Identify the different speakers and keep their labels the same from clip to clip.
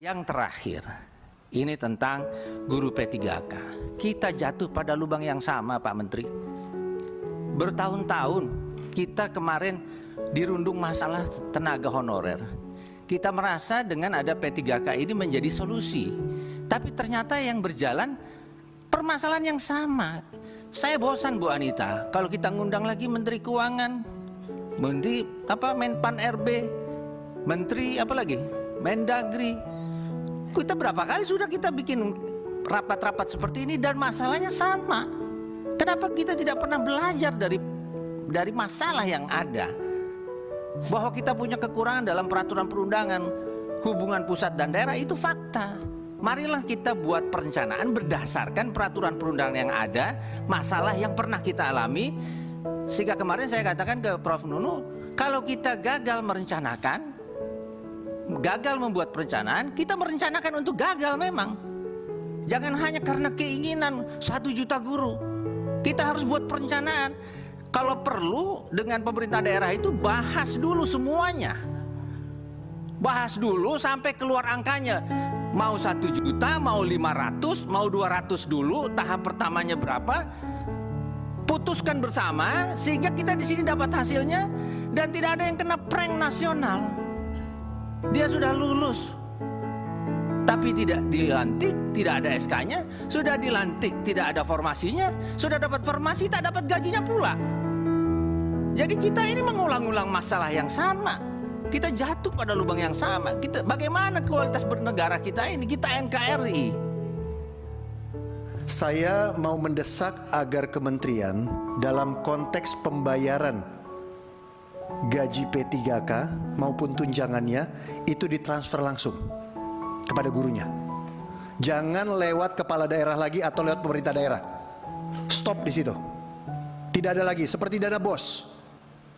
Speaker 1: Yang terakhir, ini tentang guru P3K. Kita jatuh pada lubang yang sama, Pak Menteri. Bertahun-tahun kita kemarin dirundung masalah tenaga honorer. Kita merasa dengan ada P3K ini menjadi solusi. Tapi ternyata yang berjalan permasalahan yang sama. Saya bosan, Bu Anita, kalau kita ngundang lagi Menteri Keuangan, Menteri Menpan RB, Menteri apa lagi? Mendagri. Kita berapa kali sudah kita bikin rapat-rapat seperti ini dan masalahnya sama. Kenapa kita tidak pernah belajar dari masalah yang ada? Bahwa kita punya kekurangan dalam peraturan perundangan hubungan pusat dan daerah itu fakta. Marilah kita buat perencanaan berdasarkan peraturan perundangan yang ada, masalah yang pernah kita alami. Sehingga kemarin saya katakan ke Prof. Nunu, kalau kita gagal merencanakan, gagal membuat perencanaan, kita merencanakan untuk gagal memang. Jangan hanya karena keinginan 1 juta guru. Kita harus buat perencanaan. Kalau perlu dengan pemerintah daerah itu bahas dulu semuanya. Bahas dulu sampai keluar angkanya. Mau 1 juta, mau 500, mau 200 dulu, tahap pertamanya berapa? Putuskan bersama sehingga kita di sini dapat hasilnya dan tidak ada yang kena prank nasional. Dia sudah lulus tapi tidak dilantik, tidak ada SK-nya. Sudah dilantik, tidak ada formasinya. Sudah dapat formasi, tak dapat gajinya pula. Jadi kita ini mengulang-ulang masalah yang sama. Kita jatuh pada lubang yang sama. Bagaimana kualitas bernegara kita ini? Kita NKRI.
Speaker 2: Saya mau mendesak agar kementerian dalam konteks pembayaran gaji P3K maupun tunjangannya itu ditransfer langsung kepada gurunya. Jangan lewat kepala daerah lagi atau lewat pemerintah daerah. Stop di situ. Tidak ada lagi seperti dana BOS.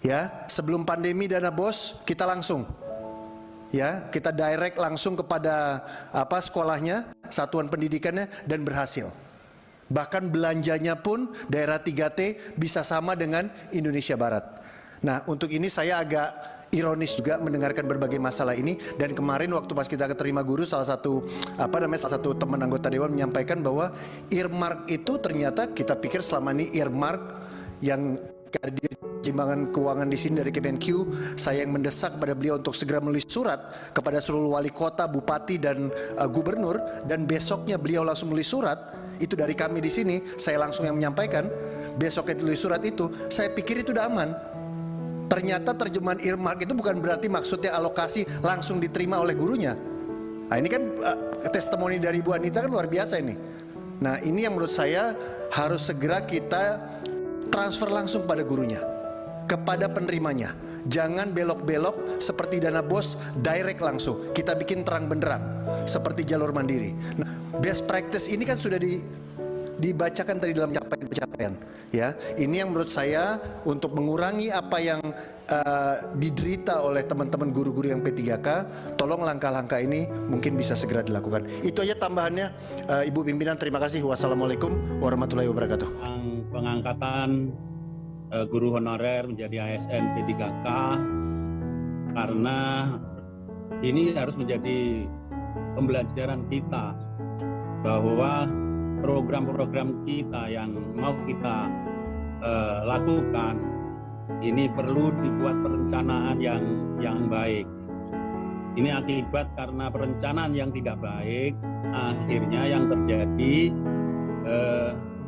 Speaker 2: Ya, sebelum pandemi dana BOS kita langsung, ya, kita direct langsung kepada sekolahnya, satuan pendidikannya, dan berhasil. Bahkan belanjanya pun daerah 3T bisa sama dengan Indonesia Barat. Nah, untuk ini saya agak ironis juga mendengarkan berbagai masalah ini. Dan kemarin waktu pas kita keterima guru, salah satu teman anggota dewan menyampaikan bahwa earmark itu ternyata kita pikir selama ini earmark yang di timbangan keuangan di sini dari Kemenq. Saya yang mendesak kepada beliau untuk segera menulis surat kepada seluruh wali kota, bupati, dan gubernur, dan besoknya beliau langsung menulis surat. Itu dari kami di sini, saya langsung yang menyampaikan. Besoknya tulis surat itu, saya pikir itu udah aman. Ternyata terjemahan earmark itu bukan berarti maksudnya alokasi langsung diterima oleh gurunya. Nah, ini kan testimoni dari Bu Anita kan luar biasa ini. Nah, ini yang menurut saya harus segera kita transfer langsung pada gurunya, kepada penerimanya. Jangan belok-belok seperti dana BOS, direct langsung. Kita bikin terang benderang seperti jalur mandiri. Nah, best practice ini kan sudah dibacakan tadi dalam pencapaian. Ya, ini yang menurut saya untuk mengurangi apa yang diderita oleh teman-teman guru-guru yang P3K, tolong langkah-langkah ini mungkin bisa segera dilakukan. Itu aja tambahannya, Ibu Pimpinan. Terima kasih. Wassalamualaikum warahmatullahi wabarakatuh.
Speaker 3: Pengangkatan guru honorer menjadi ASN P3K, karena ini harus menjadi pembelajaran kita bahwa program-program kita yang mau kita lakukan ini perlu dibuat perencanaan yang baik. Ini akibat karena perencanaan yang tidak baik, akhirnya yang terjadi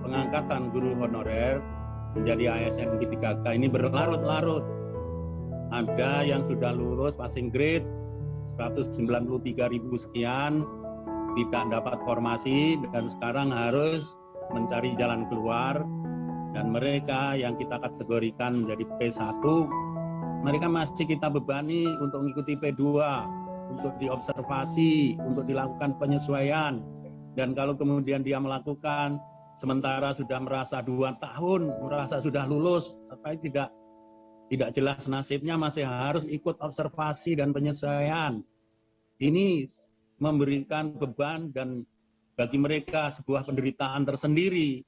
Speaker 3: pengangkatan guru honorer menjadi ASN P3K ini berlarut-larut. Ada yang sudah lulus passing grade 193.000 sekian, tidak dapat formasi dan sekarang harus mencari jalan keluar. Dan mereka yang kita kategorikan menjadi P1, mereka masih kita bebani untuk mengikuti P2, untuk diobservasi, untuk dilakukan penyesuaian. Dan kalau kemudian dia melakukan sementara sudah merasa 2 tahun, merasa sudah lulus, tapi tidak jelas nasibnya, masih harus ikut observasi dan penyesuaian. Ini memberikan beban dan bagi mereka sebuah penderitaan tersendiri.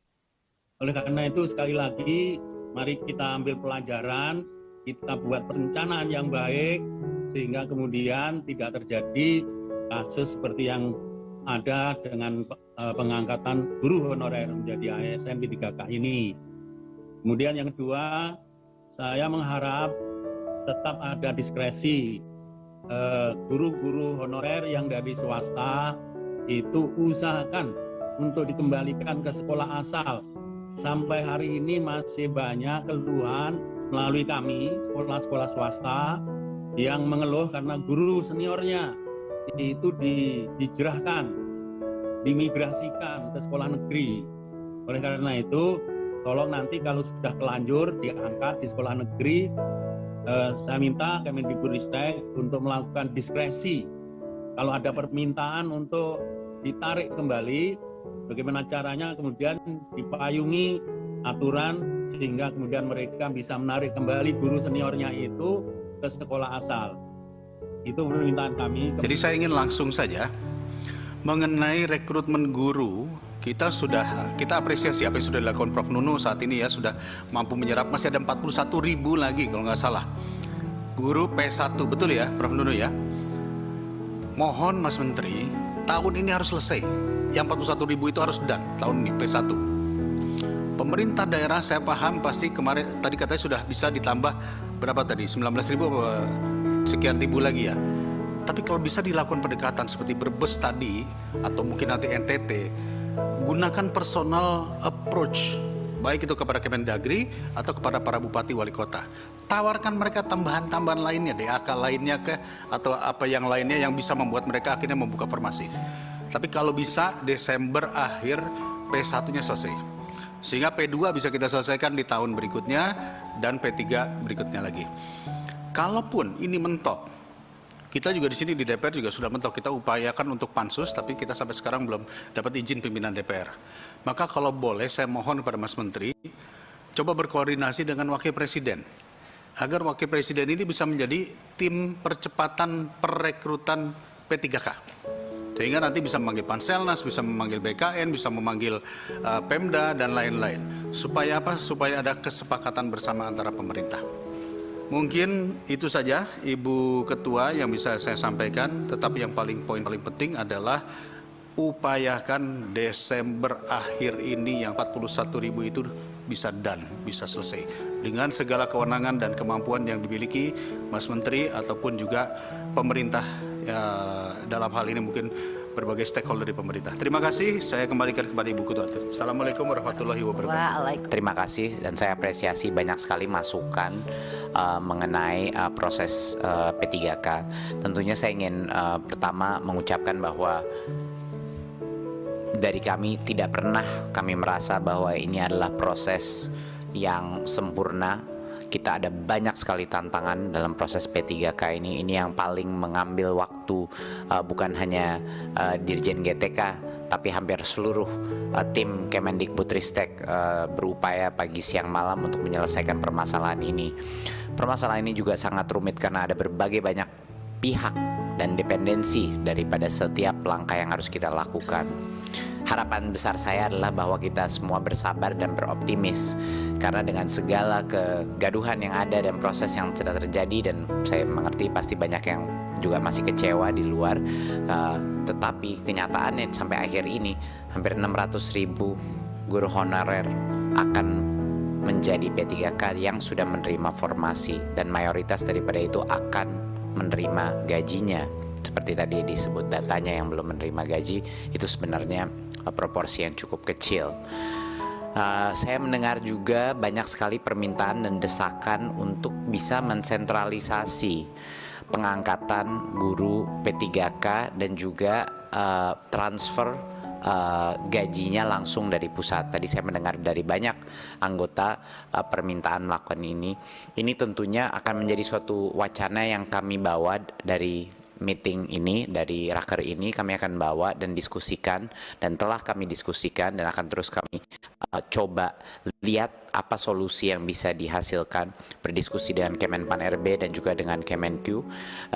Speaker 3: Oleh karena itu sekali lagi mari kita ambil pelajaran, kita buat perencanaan yang baik sehingga kemudian tidak terjadi kasus seperti yang ada dengan pengangkatan guru honorer menjadi ASN P3K ini. Kemudian yang kedua, saya mengharap tetap ada diskresi guru-guru honorer yang dari swasta itu usahakan untuk dikembalikan ke sekolah asal. Sampai hari ini masih banyak keluhan melalui kami, sekolah-sekolah swasta, yang mengeluh karena guru seniornya itu dijerahkan, dimigrasikan ke sekolah negeri. Oleh karena itu, tolong nanti kalau sudah telanjur diangkat di sekolah negeri, saya minta Kemendikbudristek untuk melakukan diskresi. Kalau ada permintaan untuk ditarik kembali, bagaimana caranya kemudian dipayungi aturan sehingga kemudian mereka bisa menarik kembali guru seniornya itu ke sekolah asal. Itu permintaan kami.
Speaker 4: Jadi saya ingin langsung saja mengenai rekrutmen guru. Kita apresiasi apa yang sudah dilakukan Prof. Nunu saat ini ya, sudah mampu menyerap, masih ada 41.000 lagi kalau nggak salah guru P1, betul ya Prof. Nunu ya. Mohon Mas Menteri, tahun ini harus selesai. Yang 41.000 itu harus dan tahun ini P1. Pemerintah daerah saya paham pasti kemarin tadi katanya sudah bisa ditambah berapa tadi, 19.000 sekian ribu lagi ya. Tapi kalau bisa dilakukan pendekatan seperti Brebes tadi atau mungkin nanti NTT, gunakan personal approach, baik itu kepada Kemendagri atau kepada para bupati wali kota. Tawarkan mereka tambahan-tambahan lainnya, DAK lainnya atau apa yang lainnya yang bisa membuat mereka akhirnya membuka farmasi. Tapi kalau bisa Desember akhir P1-nya selesai. Sehingga P2 bisa kita selesaikan di tahun berikutnya dan P3 berikutnya lagi. Kalaupun ini mentok, kita juga di sini di DPR juga sudah mentok, kita upayakan untuk pansus, tapi kita sampai sekarang belum dapat izin pimpinan DPR. Maka kalau boleh saya mohon kepada Mas Menteri, coba berkoordinasi dengan Wakil Presiden, agar Wakil Presiden ini bisa menjadi tim percepatan perekrutan P3K. Sehingga nanti bisa memanggil Panselnas, bisa memanggil BKN, bisa memanggil Pemda, dan lain-lain. Supaya apa? Supaya ada kesepakatan bersama antara pemerintah. Mungkin itu saja Ibu Ketua yang bisa saya sampaikan, tetapi yang poin paling penting adalah upayakan Desember akhir ini yang 41.000 itu bisa bisa selesai. Dengan segala kewenangan dan kemampuan yang dimiliki Mas Menteri ataupun juga pemerintah ya, dalam hal ini mungkin berbagai stakeholder di pemerintah. Terima kasih, saya kembalikan kepada Ibu Ketua. Assalamualaikum warahmatullahi wabarakatuh.
Speaker 5: Terima kasih dan saya apresiasi banyak sekali masukan mengenai proses P3K. Tentunya saya ingin pertama mengucapkan bahwa dari kami tidak pernah kami merasa bahwa ini adalah proses yang sempurna. Kita ada banyak sekali tantangan dalam proses P3K ini. Ini yang paling mengambil waktu bukan hanya Dirjen GTK, tapi hampir seluruh tim Kemendikbudristek berupaya pagi siang malam untuk menyelesaikan permasalahan ini. Permasalahan ini juga sangat rumit karena ada berbagai banyak pihak dan dependensi daripada setiap langkah yang harus kita lakukan. Harapan besar saya adalah bahwa kita semua bersabar dan beroptimis, karena dengan segala kegaduhan yang ada dan proses yang sedang terjadi, dan saya mengerti pasti banyak yang juga masih kecewa di luar, tetapi kenyataannya sampai akhir ini hampir 600.000 guru honorer akan menjadi P3K yang sudah menerima formasi, dan mayoritas daripada itu akan menerima gajinya. Seperti tadi disebut datanya, yang belum menerima gaji itu sebenarnya proporsi yang cukup kecil. Saya mendengar juga banyak sekali permintaan dan desakan untuk bisa mensentralisasi pengangkatan guru P3K dan juga transfer gajinya langsung dari pusat. Tadi saya mendengar dari banyak anggota permintaan melakukan ini. Ini tentunya akan menjadi suatu wacana yang kami bawa dari meeting ini, dari raker ini kami akan bawa dan diskusikan, dan telah kami diskusikan dan akan terus kami coba lihat apa solusi yang bisa dihasilkan, berdiskusi dengan Kemenpan RB dan juga dengan Kemenq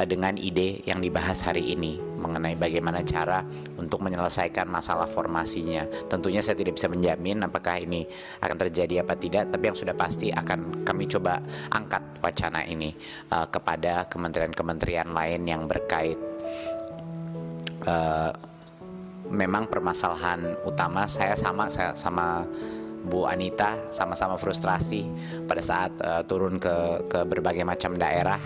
Speaker 5: dengan ide yang dibahas hari ini mengenai bagaimana cara untuk menyelesaikan masalah formasinya. Tentunya saya tidak bisa menjamin apakah ini akan terjadi apa tidak, tapi yang sudah pasti akan kami coba angkat wacana ini kepada kementerian-kementerian lain yang berkait. memang permasalahan utama saya sama Bu Anita sama-sama frustrasi pada saat turun ke berbagai macam daerah,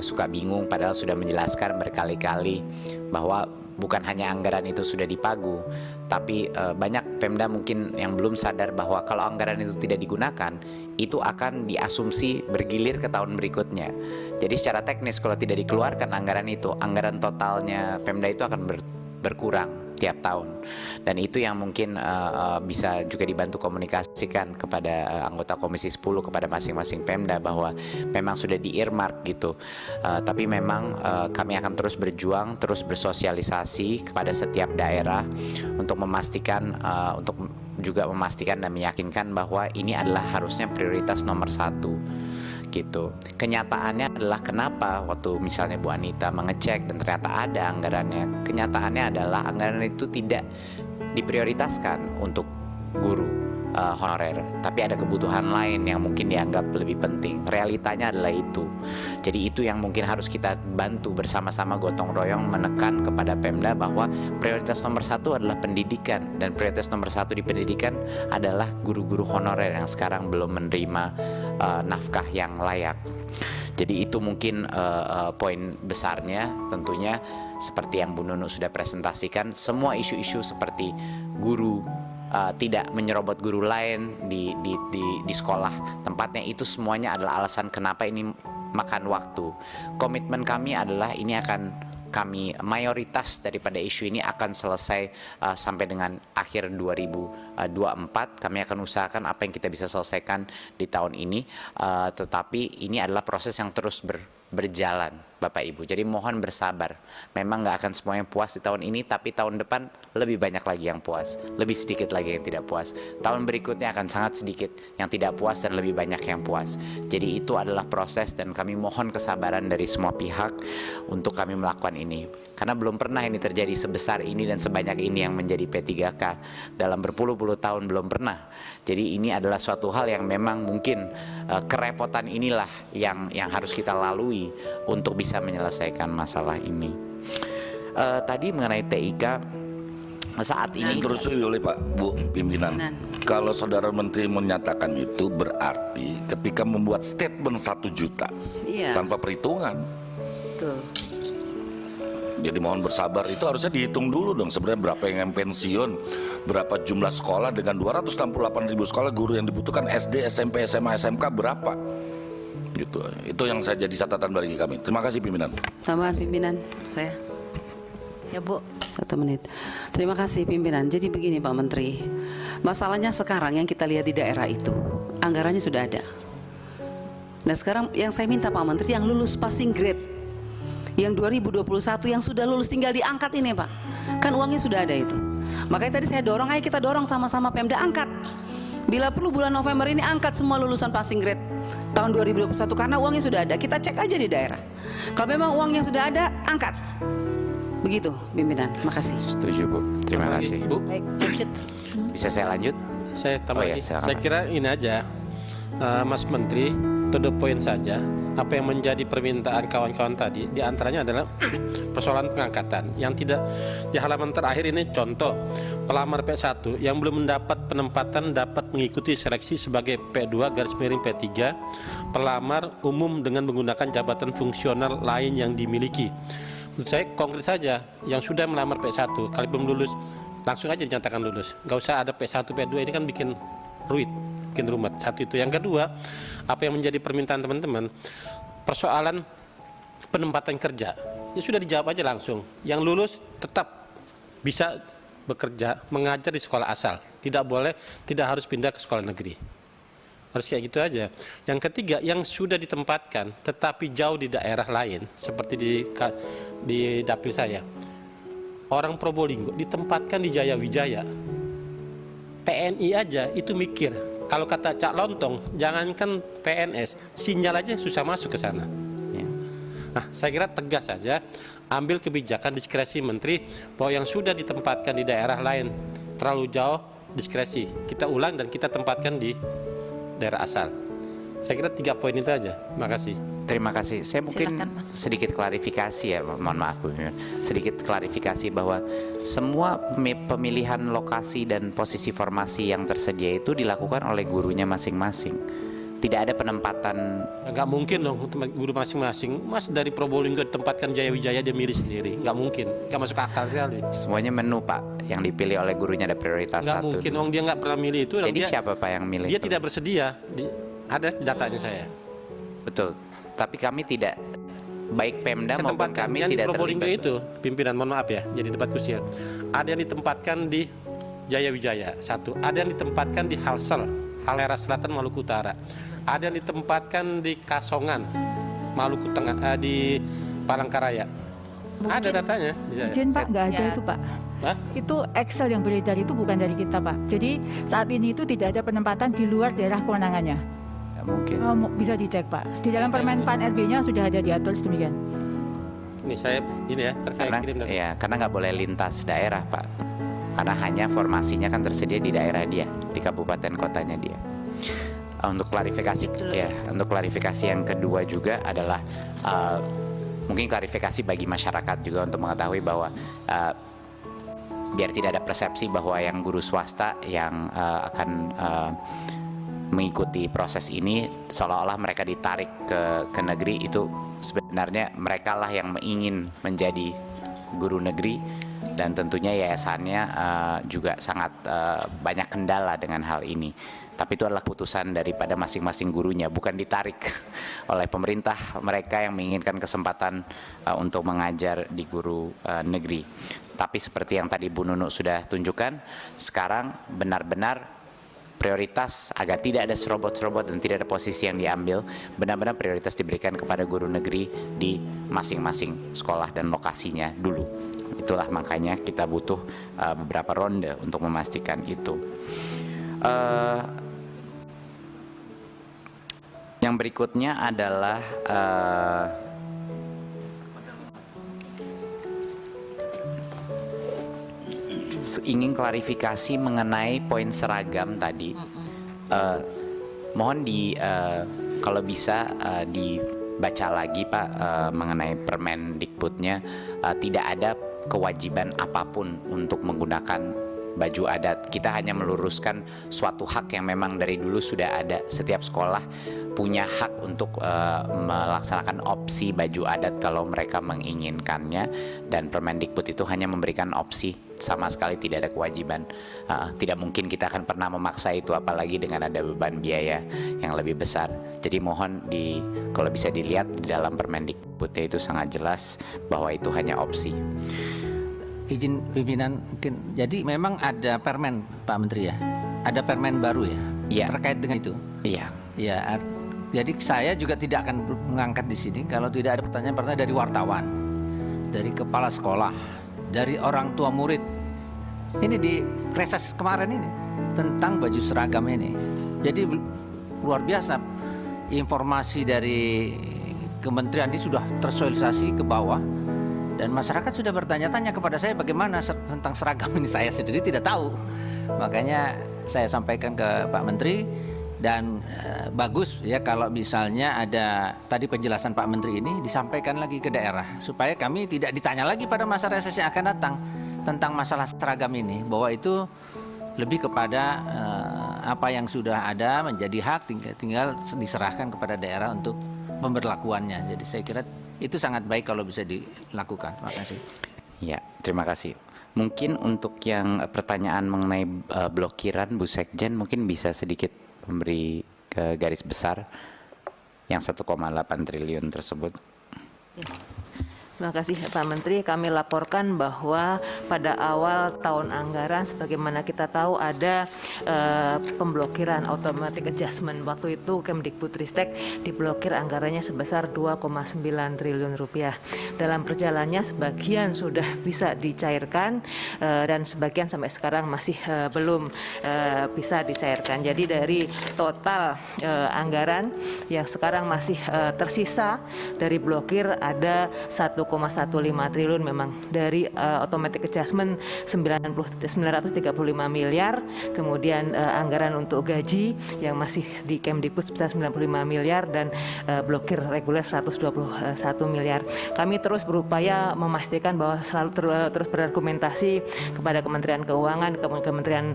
Speaker 5: suka bingung padahal sudah menjelaskan berkali-kali bahwa bukan hanya anggaran itu sudah dipagu, tapi banyak Pemda mungkin yang belum sadar bahwa kalau anggaran itu tidak digunakan, itu akan diasumsi bergilir ke tahun berikutnya. Jadi secara teknis kalau tidak dikeluarkan anggaran itu, anggaran totalnya Pemda itu akan berkurang tiap tahun. Dan itu yang mungkin bisa juga dibantu komunikasikan kepada anggota Komisi 10 kepada masing-masing Pemda bahwa memang sudah di-earmark gitu. Tapi memang kami akan terus berjuang, terus bersosialisasi kepada setiap daerah untuk memastikan dan meyakinkan bahwa ini adalah harusnya prioritas nomor 1 gitu. Kenyataannya adalah kenapa waktu misalnya Bu Anita mengecek dan ternyata ada anggarannya, kenyataannya adalah anggaran itu tidak diprioritaskan untuk guru honorer, tapi ada kebutuhan lain yang mungkin dianggap lebih penting. Realitanya adalah itu. Jadi itu yang mungkin harus kita bantu bersama-sama gotong royong menekan kepada Pemda bahwa prioritas nomor 1 adalah pendidikan, dan prioritas nomor 1 di pendidikan adalah guru-guru honorer yang sekarang belum menerima nafkah yang layak. Jadi itu mungkin poin besarnya. Tentunya seperti yang Bu Nunu sudah presentasikan, semua isu-isu seperti guru tidak menyerobot guru lain di sekolah tempatnya, itu semuanya adalah alasan kenapa ini makan waktu. Komitmen kami adalah ini akan mayoritas daripada isu ini akan selesai sampai dengan akhir 2024. Kami akan usahakan apa yang kita bisa selesaikan di tahun ini, tetapi ini adalah proses yang terus berjalan Bapak Ibu. Jadi mohon bersabar. Memang nggak akan semuanya puas di tahun ini, tapi tahun depan lebih banyak lagi yang puas, lebih sedikit lagi yang tidak puas. Tahun berikutnya akan sangat sedikit yang tidak puas dan lebih banyak yang puas. Jadi itu adalah proses dan kami mohon kesabaran dari semua pihak untuk kami melakukan ini. Karena belum pernah ini terjadi sebesar ini dan sebanyak ini yang menjadi P3K. Dalam berpuluh-puluh tahun belum pernah. Jadi ini adalah suatu hal yang memang mungkin kerepotan inilah yang harus kita lalui untuk bisa menyelesaikan masalah ini. Tadi mengenai TIK saat ini
Speaker 6: terus oleh Pak Bu pimpinan. Kalau saudara menteri menyatakan itu berarti ketika membuat statement 1 juta tanpa perhitungan.
Speaker 7: Betul.
Speaker 6: Jadi mohon bersabar, itu harusnya dihitung dulu dong sebenarnya berapa yang pensiun, berapa jumlah sekolah dengan 268.000 sekolah guru yang dibutuhkan SD, SMP, SMA, SMK berapa? Gitu. Itu yang saya jadi catatan bagi kami. Terima kasih pimpinan.
Speaker 7: Tambahan pimpinan saya. Ya Bu, 1 menit. Terima kasih pimpinan. Jadi begini Pak Menteri, masalahnya sekarang yang kita lihat di daerah itu anggarannya sudah ada. Nah sekarang yang saya minta Pak Menteri yang lulus passing grade yang 2021 yang sudah lulus tinggal diangkat ini Pak. Kan uangnya sudah ada itu. Makanya tadi saya dorong, ayo kita dorong sama-sama Pemda angkat. Bila perlu bulan November ini angkat semua lulusan passing grade tahun 2021 karena uangnya sudah ada. Kita cek aja di daerah. Kalau memang uangnya sudah ada, angkat. Begitu pimpinan. Makasih.
Speaker 5: Setuju Bu. Terima kasih.
Speaker 8: Bu,
Speaker 7: Baik, lanjut.
Speaker 5: Bisa saya lanjut?
Speaker 8: saya tambah lagi.
Speaker 5: silakan.
Speaker 8: Saya kira ini aja, Mas Menteri, to the point saja. Apa yang menjadi permintaan kawan-kawan tadi, diantaranya adalah persoalan pengangkatan. Yang tidak di halaman terakhir ini contoh, pelamar P1 yang belum mendapat penempatan dapat mengikuti seleksi sebagai P2/P3, pelamar umum dengan menggunakan jabatan fungsional lain yang dimiliki. Menurut saya konkret saja, yang sudah melamar P1, kali belum lulus, langsung aja dinyatakan lulus. Nggak usah ada P1, P2, ini kan bikin rumit. Satu itu. Yang kedua, apa yang menjadi permintaan teman-teman, persoalan penempatan kerja. Ya sudah dijawab aja langsung. Yang lulus tetap bisa bekerja, mengajar di sekolah asal. Tidak harus pindah ke sekolah negeri. Harus kayak gitu aja. Yang ketiga, yang sudah ditempatkan tetapi jauh di daerah lain, seperti di dapil saya. Orang Probolinggo ditempatkan di Jaya Wijaya. TNI aja itu mikir. Kalau kata Cak Lontong, jangankan PNS, sinyal aja susah masuk ke sana. Nah, saya kira tegas saja, ambil kebijakan diskresi Menteri bahwa yang sudah ditempatkan di daerah lain terlalu jauh, diskresi. Kita ulang dan kita tempatkan di daerah asal. Saya kira 3 poin itu aja. Terima kasih.
Speaker 5: Terima kasih. Saya mungkin
Speaker 7: Silakan, Mas.
Speaker 5: sedikit klarifikasi ya, mohon maaf Bu. Sedikit klarifikasi bahwa semua pemilihan lokasi dan posisi formasi yang tersedia itu dilakukan oleh gurunya masing-masing. Tidak ada penempatan.
Speaker 8: Nggak mungkin dong guru masing-masing. Mas dari Probolinggo tempatkan Jaya Wijaya dia milih sendiri. Nggak mungkin. Nggak masuk akal sekali.
Speaker 5: Semuanya menu Pak, yang dipilih oleh gurunya ada prioritas
Speaker 8: Nggak
Speaker 5: satu.
Speaker 8: mungkin. Wong dia nggak pernah milih itu.
Speaker 5: Jadi
Speaker 8: dia,
Speaker 5: siapa Pak yang milih
Speaker 8: Dia
Speaker 5: itu?
Speaker 8: tidak bersedia. Ada datanya saya.
Speaker 5: Betul. Tapi kami tidak, baik Pemda maupun
Speaker 8: Tempatkan
Speaker 5: kami
Speaker 8: yang di
Speaker 5: tidak
Speaker 8: Probolinggo
Speaker 5: terlibat.
Speaker 8: itu, pimpinan, mohon maaf ya, jadi debat kusir. Ada yang ditempatkan di Jaya Wijaya, satu. Ada yang ditempatkan di Halsel, Halera Selatan, Maluku Utara. Ada yang ditempatkan di Kasongan, Maluku Tengah, di Palangkaraya. Ada datanya. di saya.
Speaker 9: Izin Pak, nggak ada
Speaker 7: Ya.
Speaker 9: itu Pak.
Speaker 8: Hah?
Speaker 9: Itu Excel yang beredar itu bukan dari kita Pak. Jadi saat ini itu tidak ada penempatan di luar daerah kewenangannya.
Speaker 5: Ya, mungkin.
Speaker 9: Bisa dicek Pak. Di dalam Permen PAN RB-nya sudah ada diatur sedemikian.
Speaker 8: Ini saya saya
Speaker 5: Karena,
Speaker 8: kirim dari
Speaker 5: ya, karena nggak boleh lintas daerah Pak. Karena hanya formasinya kan tersedia di daerah dia, di kabupaten kotanya dia. Untuk klarifikasi, ya, untuk klarifikasi yang kedua juga adalah mungkin klarifikasi bagi masyarakat juga untuk mengetahui bahwa biar tidak ada persepsi bahwa yang guru swasta yang akan mengikuti proses ini seolah-olah mereka ditarik ke negeri, itu sebenarnya mereka lah yang ingin menjadi guru negeri, dan tentunya yayasannya juga sangat banyak kendala dengan hal ini. Tapi itu adalah keputusan daripada masing-masing gurunya, bukan ditarik oleh pemerintah mereka yang menginginkan kesempatan untuk mengajar di guru negeri. Tapi seperti yang tadi Bu Nunu sudah tunjukkan, sekarang benar-benar prioritas agar tidak ada serobot-serobot dan tidak ada posisi yang diambil, benar-benar prioritas diberikan kepada guru negeri di masing-masing sekolah dan lokasinya dulu. Itulah makanya kita butuh beberapa ronde untuk memastikan itu. Yang berikutnya adalah ingin klarifikasi mengenai poin seragam tadi. Mohon kalau bisa dibaca lagi Pak mengenai Permendikbudnya. Tidak ada kewajiban apapun untuk menggunakan baju adat. Kita hanya meluruskan suatu hak yang memang dari dulu sudah ada. Setiap sekolah punya hak untuk melaksanakan opsi baju adat kalau mereka menginginkannya, dan Permendikbud itu hanya memberikan opsi, sama sekali tidak ada kewajiban. Tidak mungkin kita akan pernah memaksa itu, apalagi dengan ada beban biaya yang lebih besar. Jadi mohon kalau bisa dilihat di dalam Permendikbudnya itu sangat jelas bahwa itu hanya opsi.
Speaker 1: Izin pimpinan, mungkin jadi memang ada permen Pak Menteri ya, ada permen baru ya,
Speaker 5: Iya.
Speaker 1: terkait dengan itu.
Speaker 5: Iya.
Speaker 1: Ya, jadi saya juga tidak akan mengangkat di sini kalau tidak ada pertanyaan-pertanyaan dari wartawan, dari kepala sekolah, dari orang tua murid. Ini di reses kemarin ini tentang baju seragam ini. Jadi luar biasa informasi dari kementerian ini sudah tersosialisasi ke bawah. Dan masyarakat sudah bertanya-tanya kepada saya bagaimana tentang seragam ini, saya sendiri tidak tahu. Makanya saya sampaikan ke Pak Menteri, dan bagus ya kalau misalnya ada tadi penjelasan Pak Menteri ini disampaikan lagi ke daerah, supaya kami tidak ditanya lagi pada masa reses yang akan datang tentang masalah seragam ini, bahwa itu lebih kepada apa yang sudah ada menjadi hak, tinggal diserahkan kepada daerah untuk pemberlakuannya. Jadi saya kira itu sangat baik kalau bisa dilakukan. Terima kasih.
Speaker 5: Ya, terima kasih. Mungkin untuk yang pertanyaan mengenai blokiran, Bu Sekjen mungkin bisa sedikit memberi ke garis besar yang 1,8 triliun tersebut.
Speaker 10: Terima kasih Pak Menteri. Kami laporkan bahwa pada awal tahun anggaran, sebagaimana kita tahu ada pemblokiran automatic adjustment. Waktu itu Kemdikbudristek diblokir anggarannya sebesar 2,9 triliun rupiah. Dalam perjalanannya sebagian sudah bisa dicairkan dan sebagian sampai sekarang masih belum bisa dicairkan. Jadi dari total anggaran yang sekarang masih tersisa dari blokir ada 1,8 1,15 triliun memang dari automatic adjustment 935 miliar, kemudian anggaran untuk gaji yang masih di Kemdikbud sebesar 95 miliar dan blokir reguler 121 miliar. Kami terus berupaya memastikan bahwa selalu terus berargumentasi kepada Kementerian Keuangan, Kementerian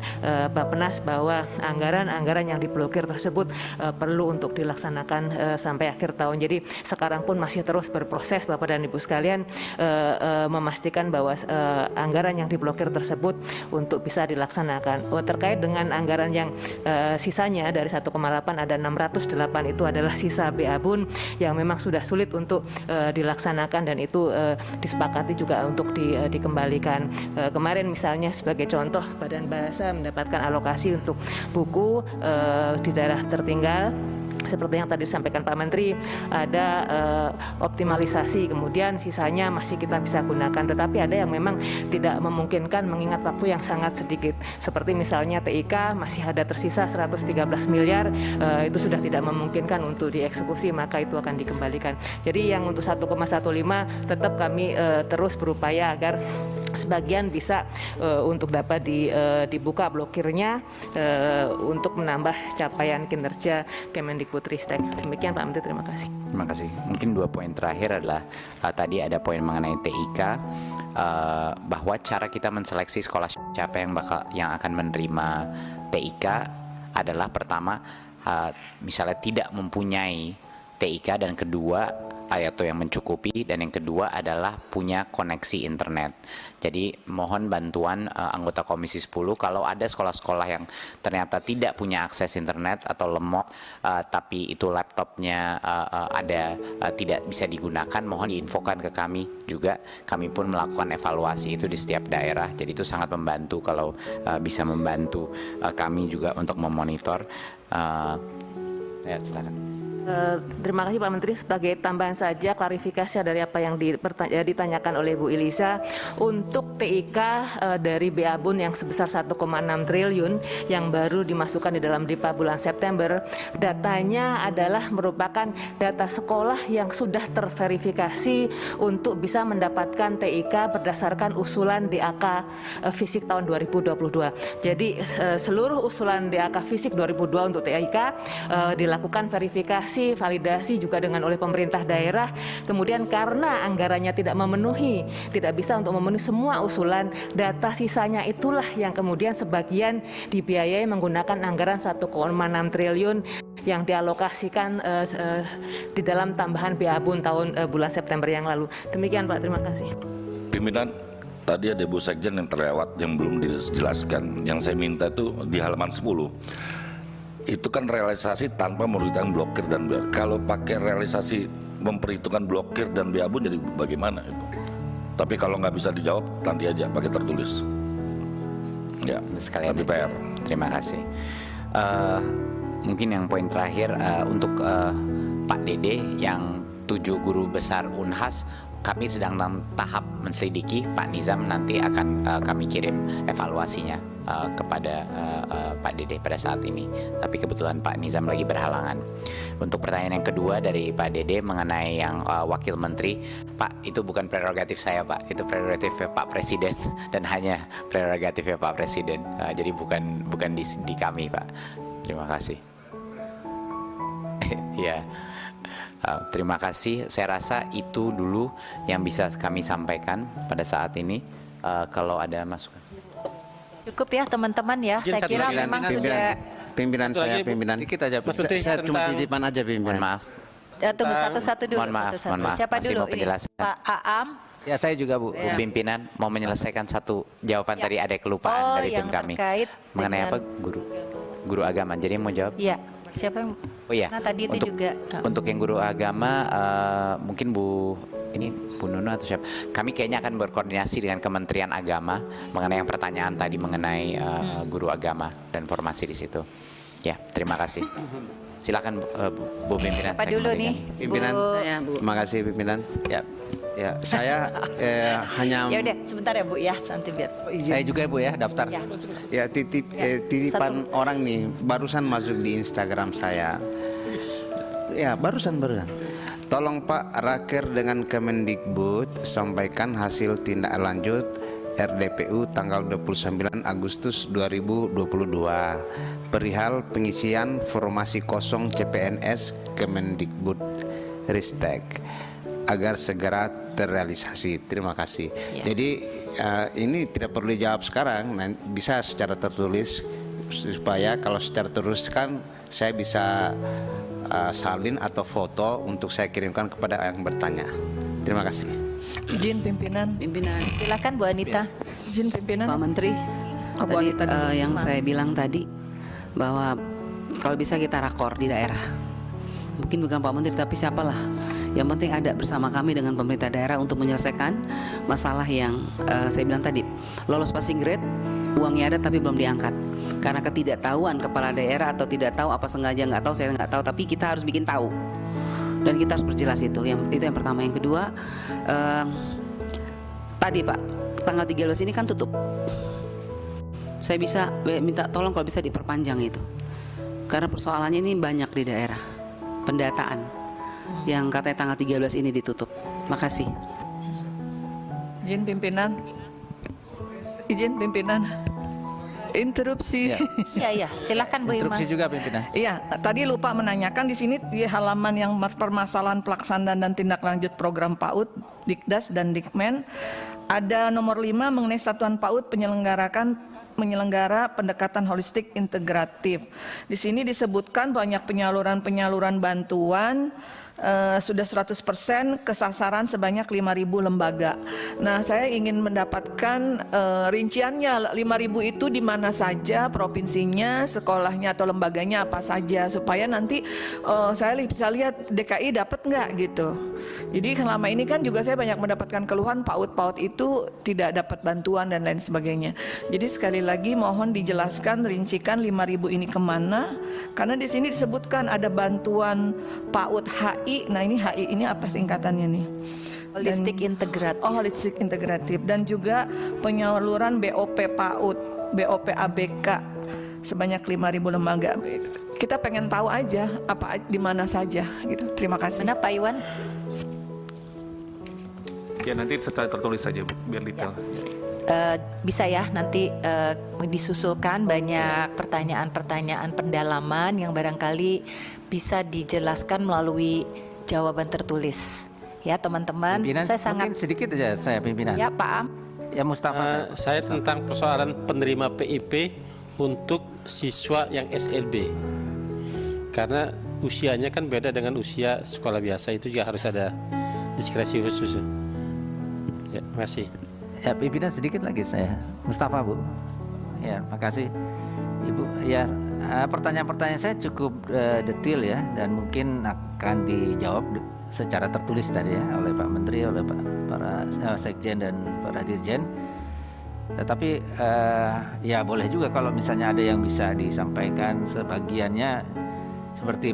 Speaker 10: Bappenas bahwa anggaran-anggaran yang diblokir tersebut perlu untuk dilaksanakan sampai akhir tahun. Jadi sekarang pun masih terus berproses Bapak dan Ibu sekalian memastikan bahwa anggaran yang diblokir tersebut untuk bisa dilaksanakan. Terkait dengan anggaran yang sisanya dari 1,8 ada 608 itu adalah sisa BABUN yang memang sudah sulit untuk dilaksanakan dan itu disepakati juga untuk dikembalikan. Kemarin misalnya sebagai contoh Badan Bahasa mendapatkan alokasi untuk buku di daerah tertinggal. Seperti yang tadi disampaikan Pak Menteri, ada optimalisasi, kemudian sisanya masih kita bisa gunakan, tetapi ada yang memang tidak memungkinkan mengingat waktu yang sangat sedikit. Seperti misalnya TIK masih ada tersisa 113 miliar, itu sudah tidak memungkinkan untuk dieksekusi, maka itu akan dikembalikan. Jadi yang untuk 1,15 tetap kami terus berupaya agar sebagian bisa untuk dapat dibuka blokirnya untuk menambah capaian kinerja Kemendikbudristek. Demikian Pak Menteri, terima kasih.
Speaker 5: Terima kasih. Mungkin 2 poin terakhir adalah tadi ada poin mengenai TIK, bahwa cara kita menseleksi sekolah siapa yang akan menerima TIK adalah pertama misalnya tidak mempunyai TIK, dan kedua atau yang mencukupi, dan yang kedua adalah punya koneksi internet. Jadi mohon bantuan anggota Komisi 10 kalau ada sekolah-sekolah yang ternyata tidak punya akses internet atau lemot, tapi itu laptopnya tidak bisa digunakan, mohon diinfokan ke kami juga. Kami pun melakukan evaluasi itu di setiap daerah. Jadi itu sangat membantu kalau bisa membantu kami juga untuk memonitor. Ya, silakan.
Speaker 10: Terima kasih Pak Menteri. Sebagai tambahan saja klarifikasi dari apa yang ditanyakan oleh Bu Ilisa, untuk TIK dari BABUN yang sebesar 1,6 triliun yang baru dimasukkan di dalam DIPA bulan September, datanya adalah merupakan data sekolah yang sudah terverifikasi untuk bisa mendapatkan TIK berdasarkan usulan DAK Fisik tahun 2022. Jadi seluruh usulan DAK Fisik 2002 untuk TIK dilakukan verifikasi, validasi juga dengan oleh pemerintah daerah. Kemudian karena anggarannya tidak bisa untuk memenuhi semua usulan, data sisanya itulah yang kemudian sebagian dibiayai menggunakan anggaran 1,6 triliun yang dialokasikan di dalam tambahan BABUN tahun bulan September yang lalu. Demikian Pak, terima kasih.
Speaker 6: Pimpinan, tadi ada Bu Sekjen yang terlewat yang belum dijelaskan. Yang saya minta itu di halaman 10. Itu kan realisasi tanpa memperhitungkan blokir dan BABUN. Kalau pakai realisasi memperhitungkan blokir dan BABUN jadi bagaimana itu? Tapi kalau nggak bisa dijawab nanti aja pakai tertulis. Ya,
Speaker 5: sekalian
Speaker 6: tapi PR.
Speaker 5: Terima kasih. Mungkin yang poin terakhir untuk Pak Dede yang 7 guru besar Unhas, kami sedang dalam tahap menselidiki. Pak Nizam nanti akan kami kirim evaluasinya kepada Pak Dede pada saat ini. Tapi kebetulan Pak Nizam lagi berhalangan. Untuk pertanyaan yang kedua dari Pak Dede mengenai yang Wakil Menteri, Pak, itu bukan prerogatif saya Pak, itu prerogatif Pak Presiden dan hanya prerogatifnya Pak Presiden. Jadi bukan di kami Pak. Terima kasih. Ya. Terima kasih. Saya rasa itu dulu yang bisa kami sampaikan pada saat ini. Kalau ada masukan.
Speaker 11: Cukup ya teman-teman ya. Saya kira memang sudah.
Speaker 12: Pimpinan saya, pimpinan. Saya cuma titipan aja pimpinan.
Speaker 5: Maaf.
Speaker 11: Tunggu satu-satu dulu.
Speaker 5: Mohon maaf.
Speaker 11: Siapa
Speaker 5: Masih
Speaker 11: dulu
Speaker 5: mau penjelasan.
Speaker 11: ini? Pak Aam.
Speaker 1: Ya, saya juga Bu.
Speaker 5: Bu Pimpinan mau menyelesaikan satu jawaban tadi, ada kelupaan dari tim kami. Mengenai apa? Guru agama. Jadi mau jawab?
Speaker 11: Iya. Siapa yang?
Speaker 5: Oh iya.
Speaker 11: Nah, tadi itu juga.
Speaker 5: Untuk yang guru agama, mungkin Bu Nuno atau siapa? Kami kayaknya akan berkoordinasi dengan Kementerian Agama mengenai yang pertanyaan tadi mengenai guru agama dan formasi di situ. Ya, terima kasih. Silakan Bu Pimpinan.
Speaker 11: Siapa dulu nih?
Speaker 12: Pimpinan.
Speaker 11: Saya, Bu.
Speaker 12: Terima kasih Pimpinan. Ya, saya hanya.
Speaker 11: Ya udah, sebentar ya Bu ya, nanti biar.
Speaker 1: Saya juga Bu ya, daftar.
Speaker 12: Ya, titipan orang nih barusan masuk di Instagram saya. Ya, barusan. tolong Pak Raker dengan Kemendikbud sampaikan hasil tindak lanjut RDPU tanggal 29 Agustus 2022 perihal pengisian formasi kosong CPNS Kemendikbud Ristek agar segera terrealisasi. Terima kasih. Jadi ini tidak perlu dijawab sekarang, bisa secara tertulis supaya kalau secara tertulis kan saya bisa salin atau foto untuk saya kirimkan kepada yang bertanya. Terima kasih.
Speaker 13: Izin pimpinan.
Speaker 11: Silakan Bu Anita.
Speaker 13: Izin pimpinan.
Speaker 7: Pak Menteri,
Speaker 13: Bu
Speaker 7: tadi
Speaker 13: Anita
Speaker 7: yang
Speaker 13: maaf.
Speaker 7: saya bilang tadi bahwa kalau bisa kita rakor di daerah. Mungkin bukan Pak Menteri tapi siapalah. Yang penting ada bersama kami dengan pemerintah daerah untuk menyelesaikan masalah yang saya bilang tadi. Lolos passing grade, uangnya ada tapi belum diangkat. Karena ketidaktahuan kepala daerah atau tidak tahu apa sengaja nggak tahu, saya nggak tahu, tapi kita harus bikin tahu. Dan kita harus perjelas itu. Itu yang pertama. Yang kedua, tadi Pak, tanggal 13 ini kan tutup. Saya bisa minta tolong kalau bisa diperpanjang itu. Karena persoalannya ini banyak di daerah. Pendataan yang katanya tanggal 13 ini ditutup. Makasih.
Speaker 13: Izin pimpinan. Izin pimpinan. Interupsi.
Speaker 11: Iya, silakan Bu Irma.
Speaker 1: Interupsi juga pimpinan.
Speaker 13: Iya, tadi lupa menanyakan di sini di halaman yang permasalahan pelaksanaan dan tindak lanjut program PAUD, Dikdas dan Dikmen, ada nomor 5 mengenai satuan PAUD menyelenggara pendekatan holistik integratif. Di sini disebutkan banyak penyaluran bantuan sudah 100% kesasaran sebanyak 5.000 lembaga. Nah, saya ingin mendapatkan rinciannya 5.000 itu di mana saja, provinsinya, sekolahnya atau lembaganya apa saja, supaya nanti saya bisa lihat DKI dapat nggak gitu. Jadi selama ini kan juga saya banyak mendapatkan keluhan PAUD itu tidak dapat bantuan dan lain sebagainya. Jadi sekali lagi mohon dijelaskan, rincikan 5.000 ini kemana, karena di sini disebutkan ada bantuan PAUD HI. Nah ini HI ini apa singkatannya nih?
Speaker 11: Holistik integratif.
Speaker 13: Oh, holistik integratif. Dan juga penyaluran BOP PAUD, BOP ABK sebanyak 5.000 lembaga. Kita pengen tahu aja apa di mana saja gitu. Terima kasih.
Speaker 11: Mana Pak Iwan?
Speaker 14: Ya nanti setelah tertulis saja Bu, biar detail.
Speaker 11: Bisa ya nanti disusulkan banyak pertanyaan-pertanyaan pendalaman yang barangkali bisa dijelaskan melalui jawaban tertulis. Ya teman-teman, saya sangat
Speaker 1: mungkin sedikit aja saya pimpinan.
Speaker 11: Ya Pak Am.
Speaker 1: Ya Mustafa.
Speaker 8: Saya tentang persoalan penerima PIP untuk siswa yang SLB. Karena usianya kan beda dengan usia sekolah biasa, itu juga harus ada diskresi khusus. Ya, makasih.
Speaker 1: Ya, pimpinan sedikit lagi saya. Mustafa, Bu. Ya, makasih. Ibu, ya pertanyaan-pertanyaan saya cukup detail ya, dan mungkin akan dijawab secara tertulis tadi ya oleh Pak Menteri, oleh para Sekjen dan para Dirjen. Tetapi ya boleh juga kalau misalnya ada yang bisa disampaikan sebagiannya seperti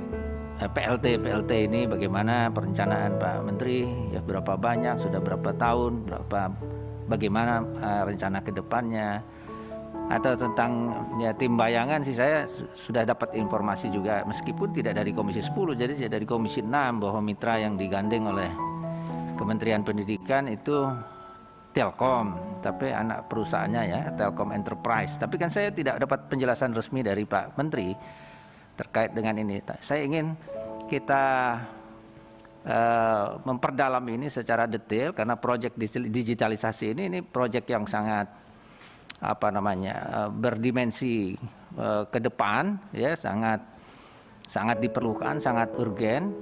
Speaker 1: PLT ini bagaimana perencanaan Pak Menteri, ya berapa banyak, sudah berapa tahun, bagaimana rencana ke depannya, atau tentang ya tim bayangan sih saya sudah dapat informasi juga meskipun tidak dari Komisi 10, jadi dari Komisi 6 bahwa mitra yang digandeng oleh Kementerian Pendidikan itu Telkom, tapi anak perusahaannya ya Telkom Enterprise. Tapi kan saya tidak dapat penjelasan resmi dari Pak Menteri terkait dengan ini. Saya ingin kita memperdalam ini secara detail karena proyek digitalisasi ini proyek yang sangat berdimensi ke depan ya, sangat diperlukan, sangat urgen.